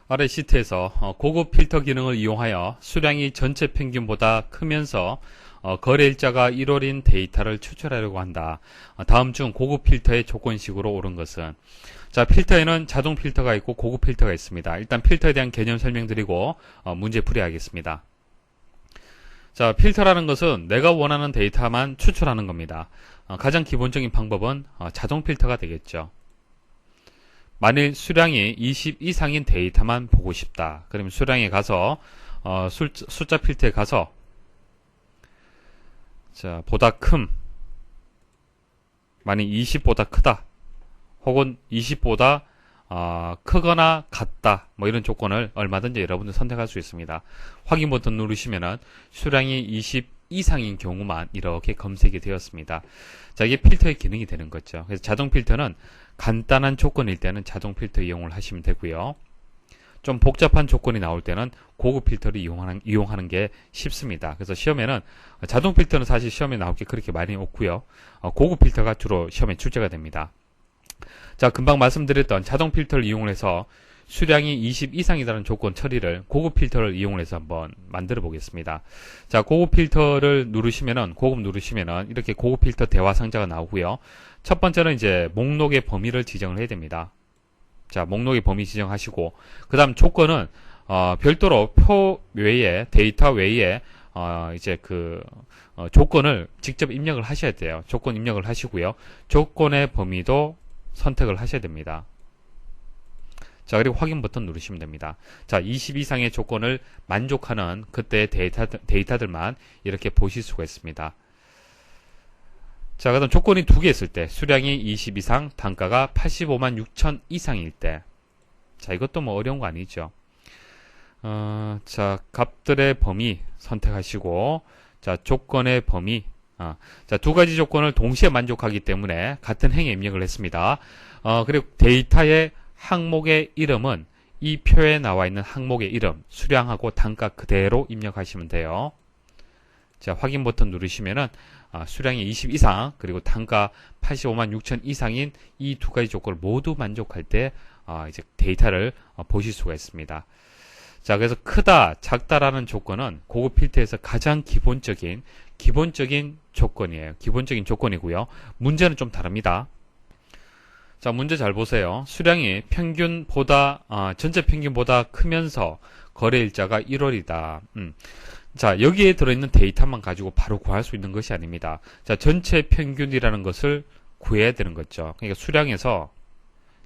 아래 시트에서 고급 필터 기능을 이용하여 수량이 전체 평균보다 크면서 거래일자가 1월인 데이터를 추출하려고 한다. 다음 중 고급 필터의 조건식으로 옳은 것은, 자, 필터에는 자동 필터가 있고 고급 필터가 있습니다. 일단 필터에 대한 개념 설명드리고 문제 풀이하겠습니다. 자, 필터라는 것은 내가 원하는 데이터만 추출하는 겁니다. 가장 기본적인 방법은 자동 필터가 되겠죠. 만일 수량이 20 이상인 데이터만 보고 싶다. 그러면 수량에 가서 숫자 필터에 가서, 자, 보다 큼, 만일 20보다 크다, 혹은 20보다 크거나 같다, 뭐 이런 조건을 얼마든지 여러분들 선택할 수 있습니다. 확인 버튼 누르시면은 수량이 20 이상인 경우만 이렇게 검색이 되었습니다. 자, 이게 필터의 기능이 되는 거죠. 그래서 자동 필터는 간단한 조건일 때는 자동 필터 이용을 하시면 되고요. 좀 복잡한 조건이 나올 때는 고급 필터를 이용하는 게 쉽습니다. 그래서 시험에는 자동 필터는 사실 시험에 나올 게 그렇게 많이 없고요. 고급 필터가 주로 시험에 출제가 됩니다. 자, 금방 말씀드렸던 자동 필터를 이용해서 수량이 20 이상이라는 조건 처리를 고급 필터를 이용해서 한번 만들어 보겠습니다. 자, 고급 필터를 누르시면은, 고급 누르시면은 이렇게 고급 필터 대화 상자가 나오고요. 첫 번째는 이제 목록의 범위를 지정을 해야 됩니다. 자, 목록의 범위 지정하시고, 그 다음 조건은 별도로 표 외에, 데이터 외에 이제 조건을 직접 입력을 하셔야 돼요. 조건 입력을 하시고요. 조건의 범위도 선택을 하셔야 됩니다. 자, 그리고 확인 버튼 누르시면 됩니다. 자, 20 이상의 조건을 만족하는 그때의 데이터들만 이렇게 보실 수가 있습니다. 자, 그다음 조건이 두 개 있을 때, 수량이 20 이상, 단가가 85만 6천 이상일 때. 자, 이것도 뭐 어려운 거 아니죠. 자, 값들의 범위 선택하시고, 자, 조건의 범위. 자, 두 가지 조건을 동시에 만족하기 때문에 같은 행에 입력을 했습니다. 그리고 데이터의 항목의 이름은 이 표에 나와 있는 항목의 이름, 수량하고 단가 그대로 입력하시면 돼요. 자, 확인 버튼 누르시면은 수량이 20 이상, 그리고 단가 85만 6천 이상인 이 두 가지 조건을 모두 만족할 때 이제 데이터를 보실 수가 있습니다. 자, 그래서 크다, 작다라는 조건은 고급 필터에서 가장 기본적인 조건이에요. 기본적인 조건이고요. 문제는 좀 다릅니다. 자, 문제 잘 보세요. 수량이 전체 평균보다 크면서 거래일자가 1월이다. 자, 여기에 들어있는 데이터만 가지고 바로 구할 수 있는 것이 아닙니다. 자, 전체 평균이라는 것을 구해야 되는 거죠. 그러니까 수량에서,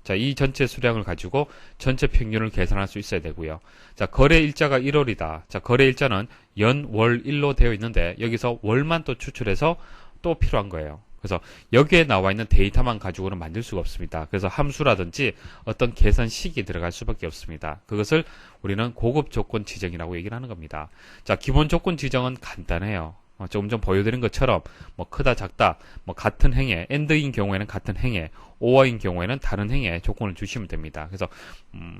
자, 이 전체 수량을 가지고 전체 평균을 계산할 수 있어야 되고요. 자, 거래일자가 1월이다. 자, 거래일자는 연, 월, 일로 되어 있는데 여기서 월만 또 추출해서 또 필요한 거예요. 그래서 여기에 나와 있는 데이터만 가지고는 만들 수가 없습니다. 그래서 함수라든지 어떤 계산식이 들어갈 수밖에 없습니다. 그것을 우리는 고급 조건 지정이라고 얘기를 하는 겁니다. 자, 기본 조건 지정은 간단해요. 조금 전 보여드린 것처럼 뭐 크다, 작다, 뭐 같은 행에, AND인 경우에는 같은 행에, OR인 경우에는 다른 행에 조건을 주시면 됩니다. 그래서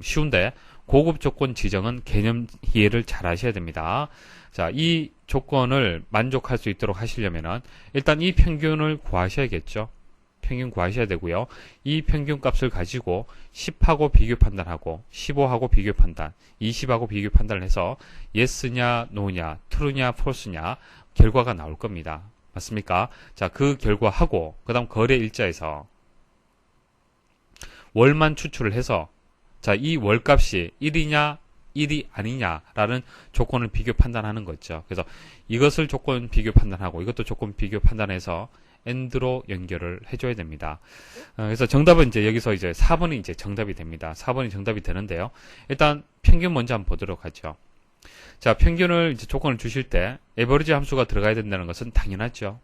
쉬운데 고급 조건 지정은 개념 이해를 잘 하셔야 됩니다. 자, 이 조건을 만족할 수 있도록 하시려면은 일단 이 평균을 구하셔야겠죠. 평균 구하셔야 되고요. 이 평균 값을 가지고 10하고 비교 판단하고 15하고 비교 판단, 20하고 비교 판단을 해서 yes냐, no냐, true냐, false냐 결과가 나올 겁니다. 맞습니까? 자, 그 결과하고 그 다음 거래일자에서 월만 추출을 해서, 자, 이 월값이 1이냐 1이 아니냐라는 조건을 비교 판단하는 거죠. 그래서 이것을 조건 비교 판단하고 이것도 조건 비교 판단해서 AND로 연결을 해줘야 됩니다. 그래서 정답은 이제 여기서 이제 4번이 이제 정답이 됩니다. 4번이 정답이 되는데요. 일단 평균 먼저 한번 보도록 하죠. 자, 평균을 이제 조건을 주실 때 에버리지 함수가 들어가야 된다는 것은 당연하죠.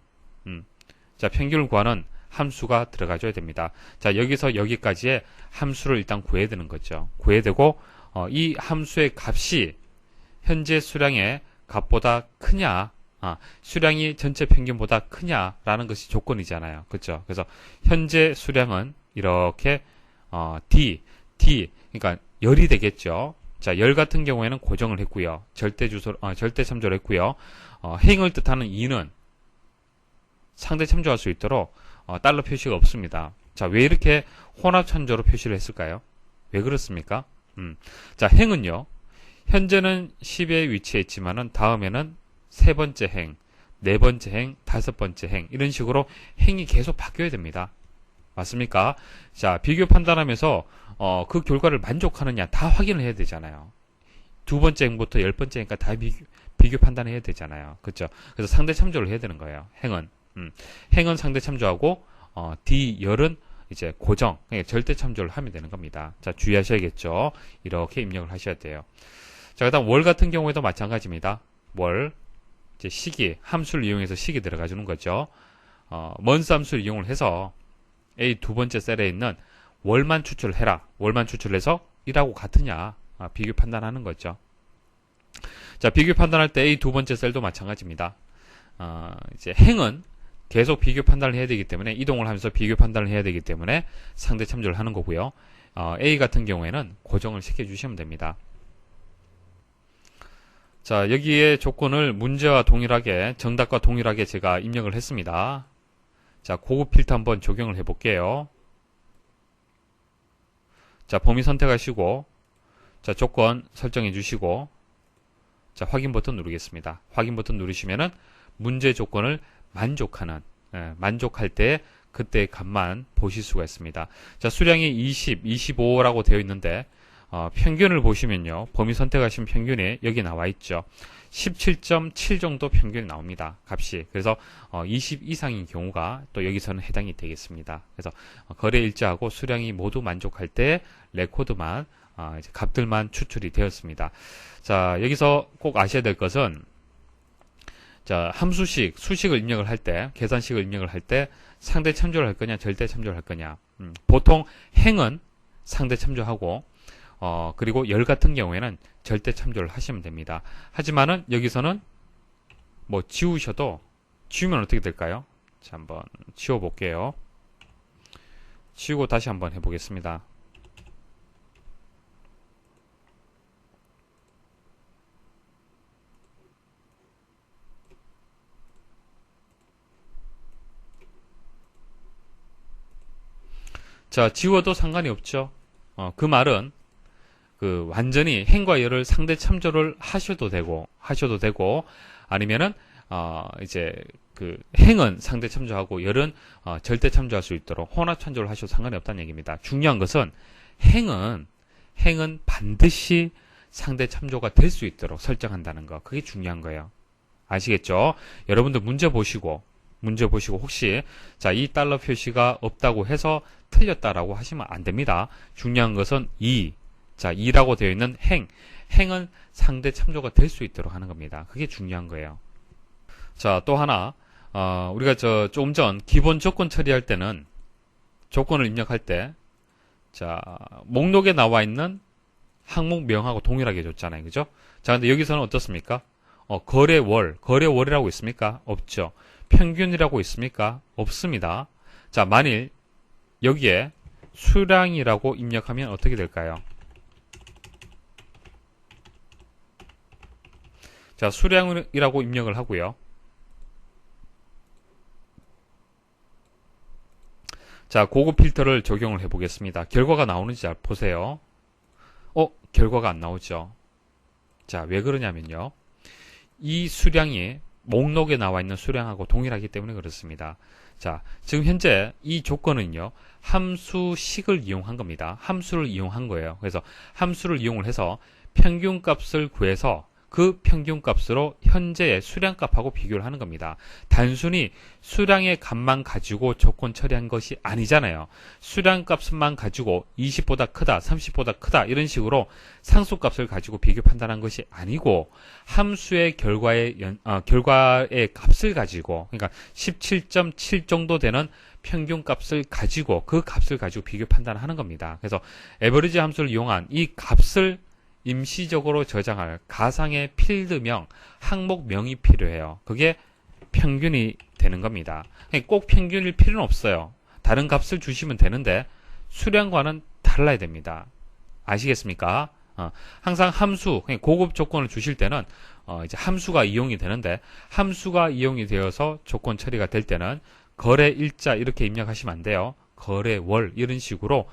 자, 평균을 구하는 함수가 들어가줘야 됩니다. 자, 여기서 여기까지의 함수를 일단 구해야 되는 거죠. 구해야 되고 이 함수의 값이 현재 수량의 값보다 크냐, 수량이 전체 평균보다 크냐라는 것이 조건이잖아요. 그렇죠? 그래서 현재 수량은 이렇게 D, 그러니까 열이 되겠죠. 자, 열 같은 경우에는 고정을 했고요. 절대 참조를 했고요. 행을 뜻하는 2는 상대 참조할 수 있도록 달러 표시가 없습니다. 자, 왜 이렇게 혼합 참조로 표시를 했을까요? 왜 그렇습니까? 자, 행은요. 현재는 10에 위치해 있지만은 다음에는 세 번째 행, 네 번째 행, 다섯 번째 행 이런 식으로 행이 계속 바뀌어야 됩니다. 맞습니까? 자, 비교 판단하면서 그 결과를 만족하느냐 다 확인을 해야 되잖아요. 두 번째 행부터 열 번째 행까지 다 비교 판단해야 되잖아요. 그렇죠? 그래서 상대 참조를 해야 되는 거예요. 행은 행은 상대 참조하고 D 열은 이제 고정, 그러니까 절대 참조를 하면 되는 겁니다. 자, 주의하셔야겠죠. 이렇게 입력을 하셔야 돼요. 자, 그다음 월 같은 경우에도 마찬가지입니다. 월 이제 시기 함수를 이용해서 시기 들어가 주는 거죠. 먼스 함수를 이용을 해서 A 두 번째 셀에 있는 월만 추출을 해라. 월만 추출해서 1하고 같으냐 비교 판단하는 거죠. 자, 비교 판단할 때 A 두 번째 셀도 마찬가지입니다. 이제 행은 계속 비교 판단을 해야 되기 때문에 이동을 하면서 비교 판단을 해야 되기 때문에 상대 참조를 하는 거고요. A 같은 경우에는 고정을 시켜주시면 됩니다. 자, 여기에 조건을 문제와 동일하게 정답과 동일하게 제가 입력을 했습니다. 자, 고급 필터 한번 적용을 해 볼게요. 자, 범위 선택하시고 자, 조건 설정해 주시고 자, 확인 버튼 누르겠습니다. 확인 버튼 누르시면은 문제 조건을 만족할 때 그때의 값만 보실 수가 있습니다. 자, 수량이 20, 25라고 되어 있는데 평균을 보시면요. 범위 선택하시면 평균이 여기 나와 있죠. 17.7 정도 평균이 나옵니다. 값이. 그래서 20 이상인 경우가 또 여기서는 해당이 되겠습니다. 그래서 거래 일자하고 수량이 모두 만족할 때 레코드만 이제 값들만 추출이 되었습니다. 자, 여기서 꼭 아셔야 될 것은 자, 함수식, 수식을 입력을 할 때, 계산식을 입력을 할 때 상대 참조를 할 거냐, 절대 참조를 할 거냐. 보통 행은 상대 참조하고 그리고 열 같은 경우에는 절대 참조를 하시면 됩니다. 하지만은 여기서는 뭐 지우면 어떻게 될까요? 자, 한번 지워 볼게요. 지우고 다시 한번 해보겠습니다. 자, 지워도 상관이 없죠. 그 말은 완전히 행과 열을 상대 참조를 하셔도 되고 아니면은 이제 행은 상대 참조하고 열은 절대 참조할 수 있도록 혼합 참조를 하셔도 상관이 없다는 얘기입니다. 중요한 것은 행은 반드시 상대 참조가 될 수 있도록 설정한다는 거. 그게 중요한 거예요. 아시겠죠? 여러분들 문제 보시고 혹시 자, 이 달러 표시가 없다고 해서 틀렸다라고 하시면 안 됩니다. 중요한 것은 자, 2라고 되어 있는 행은 상대 참조가 될 수 있도록 하는 겁니다. 그게 중요한 거예요. 자, 또 하나 우리가 조금 전 기본 조건 처리할 때는 조건을 입력할 때 자, 목록에 나와 있는 항목명하고 동일하게 줬잖아요. 그죠? 자, 근데 여기서는 어떻습니까? 거래월이라고 있습니까? 없죠. 평균이라고 있습니까? 없습니다. 자, 만일 여기에 수량이라고 입력하면 어떻게 될까요? 자, 수량이라고 입력을 하고요. 자, 고급 필터를 적용을 해 보겠습니다. 결과가 나오는지 잘 보세요. 결과가 안 나오죠. 자, 왜 그러냐면요. 이 수량이 목록에 나와 있는 수량하고 동일하기 때문에 그렇습니다. 자, 지금 현재 이 조건은요. 함수식을 이용한 겁니다. 함수를 이용한 거예요. 그래서 함수를 이용을 해서 평균값을 구해서 그 평균값으로 현재의 수량값하고 비교를 하는 겁니다. 단순히 수량의 값만 가지고 조건 처리한 것이 아니잖아요. 수량값만 가지고 20보다 크다, 30보다 크다 이런 식으로 상수값을 가지고 비교 판단한 것이 아니고 함수의 결과의 값을 가지고 그러니까 17.7 정도 되는 평균값을 가지고 그 값을 가지고 비교 판단하는 겁니다. 그래서 에버리지 함수를 이용한 이 값을 임시적으로 저장할 가상의 필드명, 항목명이 필요해요. 그게 평균이 되는 겁니다. 꼭 평균일 필요는 없어요. 다른 값을 주시면 되는데 수량과는 달라야 됩니다. 아시겠습니까? 항상 함수, 고급 조건을 주실 때는 이제 함수가 이용이 되는데 함수가 이용이 되어서 조건 처리가 될 때는 거래 일자 이렇게 입력하시면 안 돼요. 거래월 이런 식으로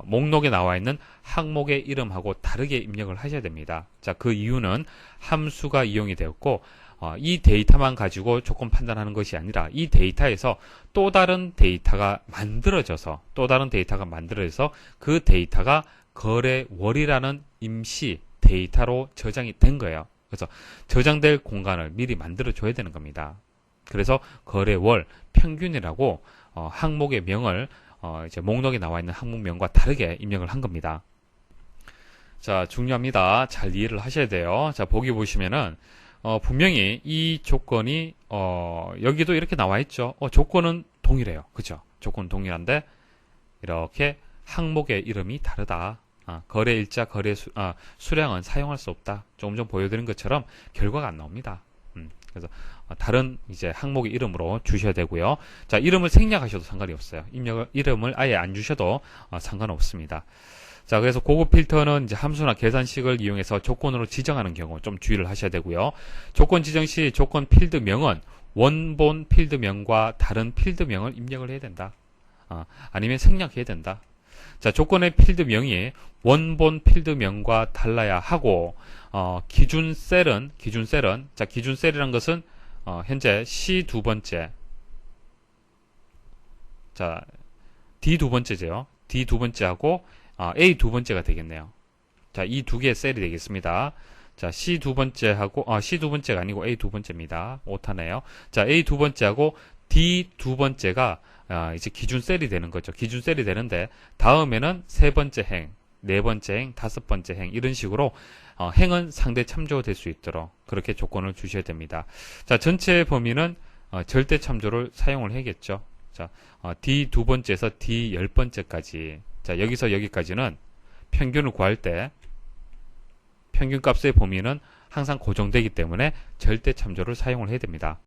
목록에 나와 있는 항목의 이름하고 다르게 입력을 하셔야 됩니다. 자, 그 이유는 함수가 이용이 되었고 이 데이터만 가지고 조건 판단하는 것이 아니라 이 데이터에서 또 다른 데이터가 만들어져서 그 데이터가 거래월이라는 임시 데이터로 저장이 된 거예요. 그래서 저장될 공간을 미리 만들어 줘야 되는 겁니다. 그래서 거래월 평균이라고 항목의 명을 이제 목록에 나와 있는 항목명과 다르게 입력을 한 겁니다. 자, 중요합니다. 잘 이해를 하셔야 돼요. 자, 보기 보시면은 분명히 이 조건이 여기도 이렇게 나와 있죠. 조건은 동일해요. 그죠? 조건은 동일한데 이렇게 항목의 이름이 다르다. 거래일자, 수량은 사용할 수 없다. 조금 전 보여드린 것처럼 결과가 안 나옵니다. 그래서 다른 이제 항목의 이름으로 주셔야 되고요. 자, 이름을 생략하셔도 상관이 없어요. 이름을 아예 안 주셔도 상관없습니다. 자, 그래서 고급 필터는 이제 함수나 계산식을 이용해서 조건으로 지정하는 경우 좀 주의를 하셔야 되고요. 조건 지정 시 조건 필드명은 원본 필드명과 다른 필드명을 입력을 해야 된다. 아니면 생략해야 된다. 자, 조건의 필드명이 원본 필드명과 달라야 하고 기준셀이란 것은 현재 C 두 번째, 자, D 두 번째죠. D 두 번째하고 A 두 번째가 되겠네요. 자, 이 두 개의 셀이 되겠습니다. 자, C 두 번째하고 C 두 번째가 아니고 A 두 번째입니다. 오타네요. 자, A 두 번째하고 D 두 번째가 이제 기준 셀이 되는 거죠. 기준 셀이 되는데 다음에는 세 번째 행, 네 번째 행, 다섯 번째 행 이런 식으로 행은 상대 참조될 수 있도록 그렇게 조건을 주셔야 됩니다. 자, 전체 범위는 절대 참조를 사용을 해야겠죠. 자, D 두 번째에서 D 10번째까지. 자, 여기서 여기까지는 평균을 구할 때 평균값의 범위는 항상 고정되기 때문에 절대 참조를 사용을 해야 됩니다.